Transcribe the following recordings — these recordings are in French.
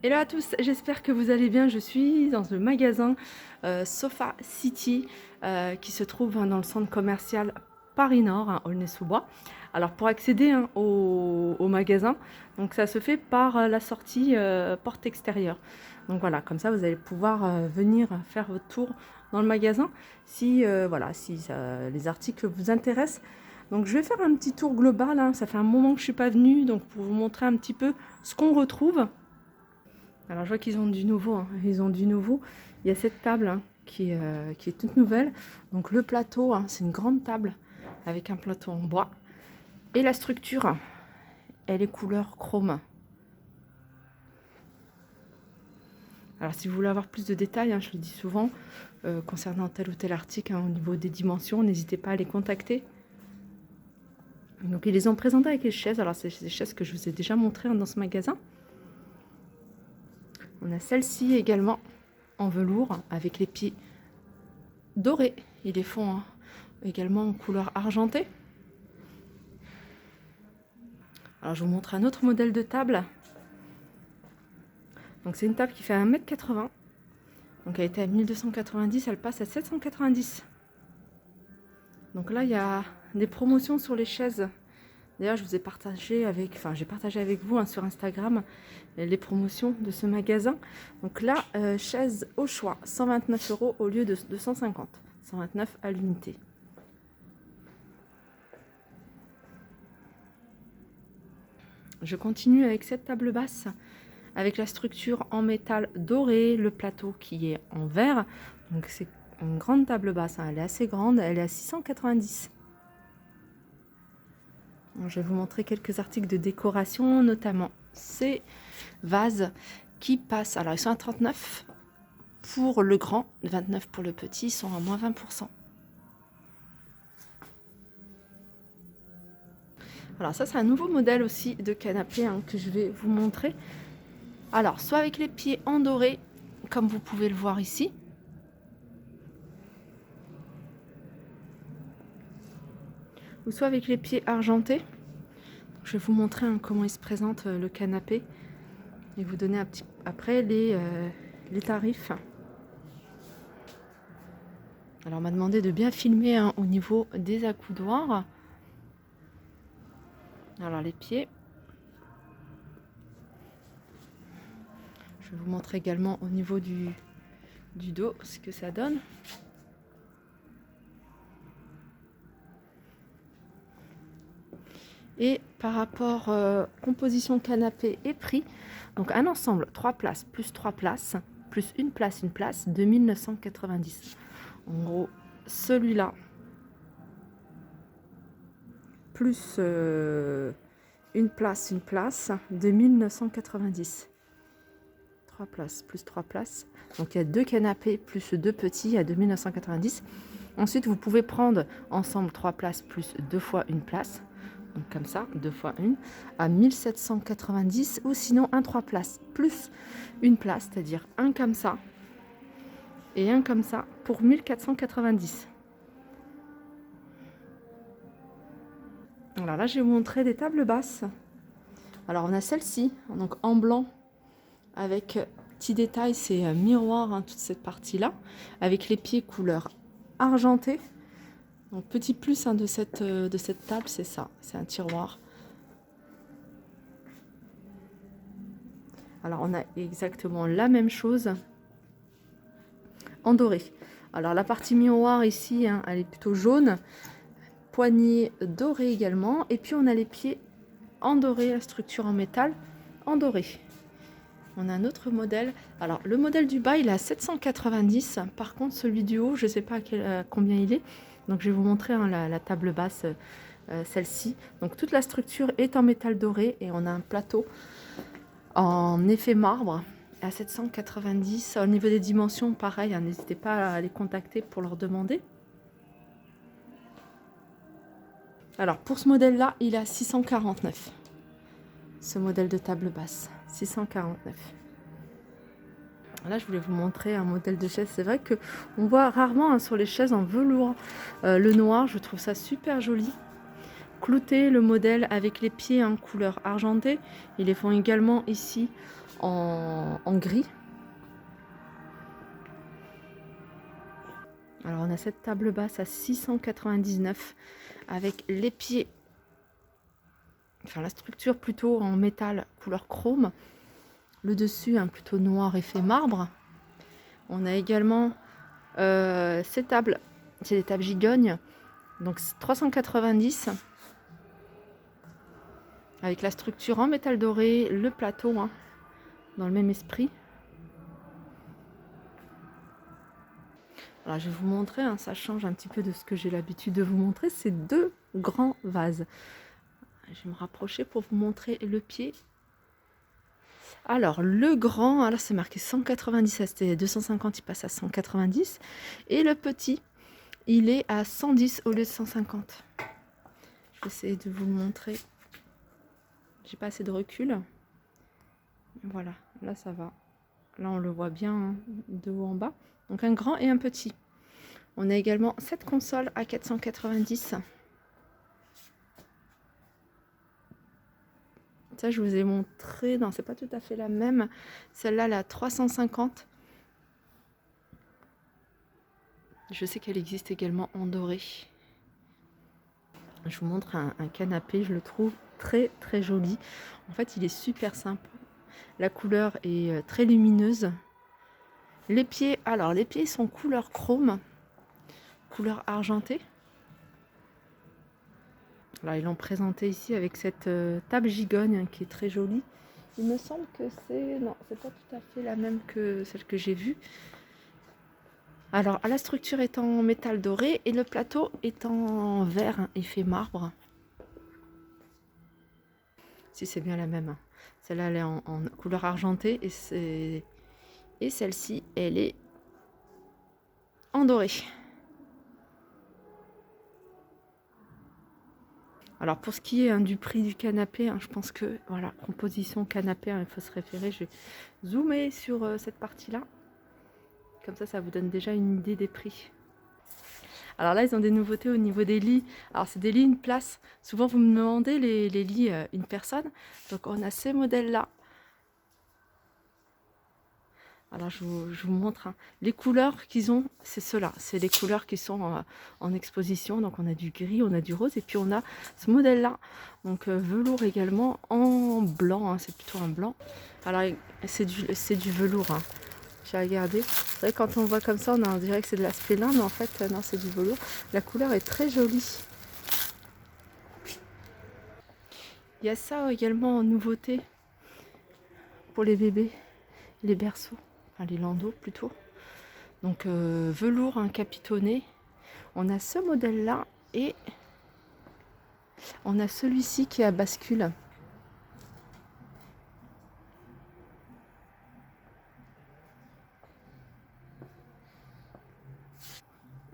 Hello à tous, j'espère que vous allez bien. Je suis dans le magasin Sofa City qui se trouve dans le centre commercial Paris Nord, à Aulnay-sous-Bois. Alors pour accéder au magasin, donc ça se fait par la sortie porte extérieure. Donc voilà, comme ça vous allez pouvoir venir faire votre tour dans le magasin si, les articles vous intéressent. Donc je vais faire un petit tour global, hein. Ça fait un moment que je ne suis pas venue, donc pour vous montrer un petit peu ce qu'on retrouve. Alors je vois qu'ils ont du nouveau, hein. Ils ont du nouveau. Il y a cette table, hein, qui est toute nouvelle. Donc le plateau, hein, c'est une grande table avec un plateau en bois. Et la structure, elle est couleur chrome. Alors si vous voulez avoir plus de détails, hein, je le dis souvent, concernant tel ou tel article, hein, au niveau des dimensions, n'hésitez pas à les contacter. Donc ils les ont présentés avec les chaises. Alors c'est des chaises que je vous ai déjà montrées, hein, dans ce magasin. On a celle-ci également en velours avec les pieds dorés. Ils les font, hein, également en couleur argentée. Alors je vous montre un autre modèle de table. Donc c'est une table qui fait 1,80 m. Donc elle était à 1290, elle passe à 790. Donc là il y a des promotions sur les chaises. D'ailleurs, je vous ai partagé j'ai partagé avec vous, hein, sur Instagram les promotions de ce magasin. Donc là, chaise au choix, 129 € au lieu de 250. 129 à l'unité. Je continue avec cette table basse, avec la structure en métal doré, le plateau qui est en verre. Donc c'est une grande table basse, hein, elle est assez grande, elle est à 690. Je vais vous montrer quelques articles de décoration, notamment ces vases qui passent. Alors, ils sont à 39 pour le grand, 29 pour le petit, ils sont à moins 20%. Alors, ça, c'est un nouveau modèle aussi de canapé, hein, que je vais vous montrer. Alors, soit avec les pieds en doré, comme vous pouvez le voir ici. Ou soit avec les pieds argentés. Je vais vous montrer, hein, comment il se présente, le canapé, et vous donner après les tarifs. Alors on m'a demandé de bien filmer, hein, au niveau des accoudoirs. Alors les pieds. Je vais vous montrer également au niveau du dos ce que ça donne. Et par rapport composition canapé et prix, donc un ensemble 3 places plus 3 places plus une place 2990. En gros, celui-là plus une place 2990. 3 places plus 3 places. Donc il y a 2 canapés plus 2 petits à 2990. Ensuite, vous pouvez prendre ensemble 3 places plus 2 fois une place. Donc comme ça, 2 fois 1 à 1790, ou sinon un 3 places plus une place, c'est-à-dire un comme ça et un comme ça pour 1490. Alors là, je vais vous montrer des tables basses. Alors on a celle-ci, donc en blanc, avec petit détail, c'est miroir, hein, toute cette partie-là, avec les pieds couleur argentée. Donc petit plus, hein, de cette table, c'est ça, c'est un tiroir. Alors on a exactement la même chose en doré. Alors la partie miroir ici, hein, elle est plutôt jaune, poignée dorée également, et puis on a les pieds en doré, la structure en métal en doré. On a un autre modèle. Alors le modèle du bas, il est à 790. Par contre celui du haut, je ne sais pas combien il est. Donc je vais vous montrer, hein, la table basse, celle-ci. Donc toute la structure est en métal doré et on a un plateau en effet marbre à 790. Au niveau des dimensions, pareil, hein, n'hésitez pas à les contacter pour leur demander. Alors pour ce modèle-là, il est à 649. Ce modèle de table basse, 649. Là, je voulais vous montrer un modèle de chaise. C'est vrai que on voit rarement, hein, sur les chaises en velours le noir. Je trouve ça super joli. Clouté, le modèle avec les pieds en couleur argentée. Ils les font également ici en gris. Alors on a cette table basse à 699 avec les pieds, enfin la structure plutôt en métal couleur chrome, le dessus plutôt noir effet marbre. On a également ces tables, c'est des tables gigognes, donc 390 avec la structure en métal doré, le plateau dans le même esprit. Alors je vais vous montrer, ça change un petit peu de ce que j'ai l'habitude de vous montrer, c'est deux grands vases. Je vais me rapprocher pour vous montrer le pied. Alors le grand, alors c'est marqué 190, c'était 250, il passe à 190. Et le petit, il est à 110 au lieu de 150. Je vais essayer de vous le montrer. J'ai pas assez de recul. Voilà, là ça va. Là on le voit bien de haut en bas. Donc un grand et un petit. On a également cette console à 490. Ça je vous ai montré, non c'est pas tout à fait la même. Celle-là elle est à 350. Je sais qu'elle existe également en doré. Je vous montre un canapé, je le trouve très très joli. En fait il est super simple. La couleur est très lumineuse. Les pieds, alors les pieds sont couleur chrome, couleur argentée. Alors ils l'ont présenté ici avec cette table gigogne qui est très jolie. Il me semble que c'est... non, c'est pas tout à fait la même que celle que j'ai vue. Alors la structure est en métal doré et le plateau est en verre effet marbre. Si c'est bien la même. Celle-là elle est en couleur argentée et celle-ci elle est en doré. Alors pour ce qui est du prix du canapé, je pense que voilà, composition canapé, il faut se référer. Je vais zoomer sur cette partie-là. Comme ça vous donne déjà une idée des prix. Alors là, ils ont des nouveautés au niveau des lits. Alors c'est des lits une place. Souvent vous me demandez les lits une personne. Donc on a ces modèles-là. Alors je vous montre. Les couleurs qu'ils ont, c'est ceux-là. C'est les couleurs qui sont en exposition. Donc on a du gris, on a du rose. Et puis on a ce modèle-là. Donc velours également en blanc. C'est plutôt un blanc. Alors c'est du velours. J'ai regardé. C'est vrai quand on voit comme ça, on dirait que c'est de la spélin. Mais en fait, non, c'est du velours. La couleur est très jolie. Il y a ça également en nouveauté pour les bébés. Les berceaux. Enfin, les landaux plutôt. Donc velours capitonné. On a ce modèle là et on a celui-ci qui est à bascule.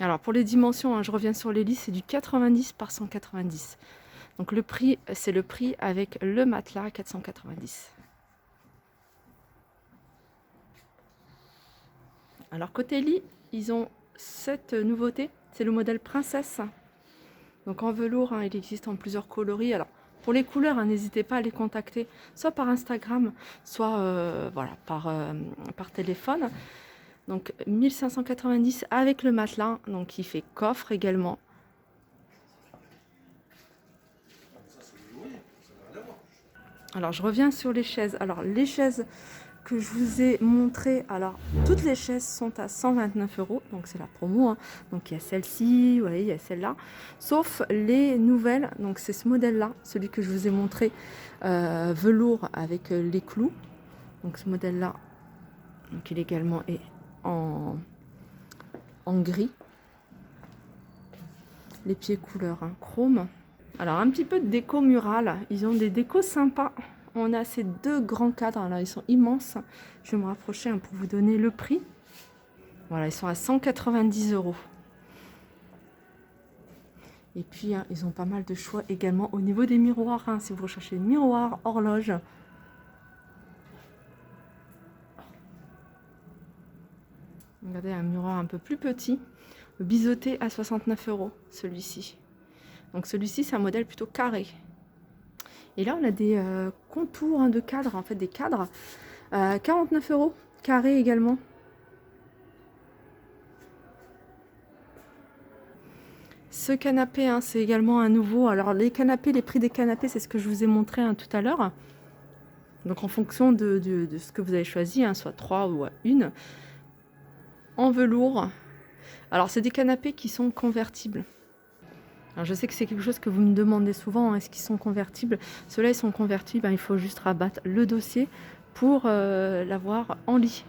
Alors pour les dimensions, je reviens sur les lits, c'est du 90 par 190. Donc le prix, c'est le prix avec le matelas 490. Alors côté lit, ils ont cette nouveauté, c'est le modèle princesse. Donc en velours, il existe en plusieurs coloris. Alors pour les couleurs, n'hésitez pas à les contacter, soit par Instagram, soit voilà, par téléphone. Donc 1590 avec le matelas, donc il fait coffre également. Alors je reviens sur les chaises. Alors les chaises que je vous ai montrées, alors toutes les chaises sont à 129 €, donc c'est la promo. Donc il y a celle-ci, vous voyez, il y a celle-là, sauf les nouvelles. Donc c'est ce modèle-là, celui que je vous ai montré, velours avec les clous. Donc ce modèle-là, donc il également est en gris. Les pieds couleur chrome. Alors un petit peu de déco murale, ils ont des décos sympas. On a ces deux grands cadres, là ils sont immenses. Je vais me rapprocher pour vous donner le prix. Voilà, ils sont à 190 €. Et puis ils ont pas mal de choix également au niveau des miroirs. Si vous recherchez miroir, horloge. Regardez, un miroir un peu plus petit, biseauté à 69 € celui-ci. Donc celui-ci c'est un modèle plutôt carré. Et là on a des contours de cadres, en fait des cadres 49 € carré également. Ce canapé, hein, c'est également un nouveau. Alors les canapés, les prix des canapés, c'est ce que je vous ai montré tout à l'heure. Donc en fonction de ce que vous avez choisi, hein, soit 3 ou 1, en velours. Alors c'est des canapés qui sont convertibles. Alors je sais que c'est quelque chose que vous me demandez souvent, hein, est-ce qu'ils sont convertibles? Ceux-là, ils sont convertibles, hein, il faut juste rabattre le dossier pour l'avoir en lit.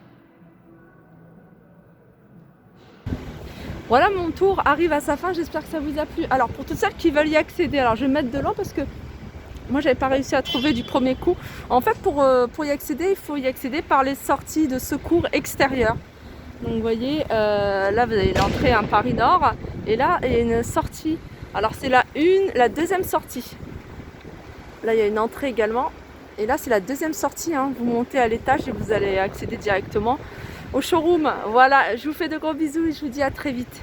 Voilà, mon tour arrive à sa fin, j'espère que ça vous a plu. Alors pour toutes celles qui veulent y accéder, alors je vais mettre de l'eau parce que moi j'avais pas réussi à trouver du premier coup. En fait pour y accéder, il faut y accéder par les sorties de secours extérieures. Donc vous voyez, là vous avez l'entrée à Paris Nord et là il y a une sortie. Alors c'est la deuxième sortie. Là il y a une entrée également et là c'est la deuxième sortie, hein. Vous montez à l'étage et vous allez accéder directement au showroom. Voilà, je vous fais de gros bisous et je vous dis à très vite.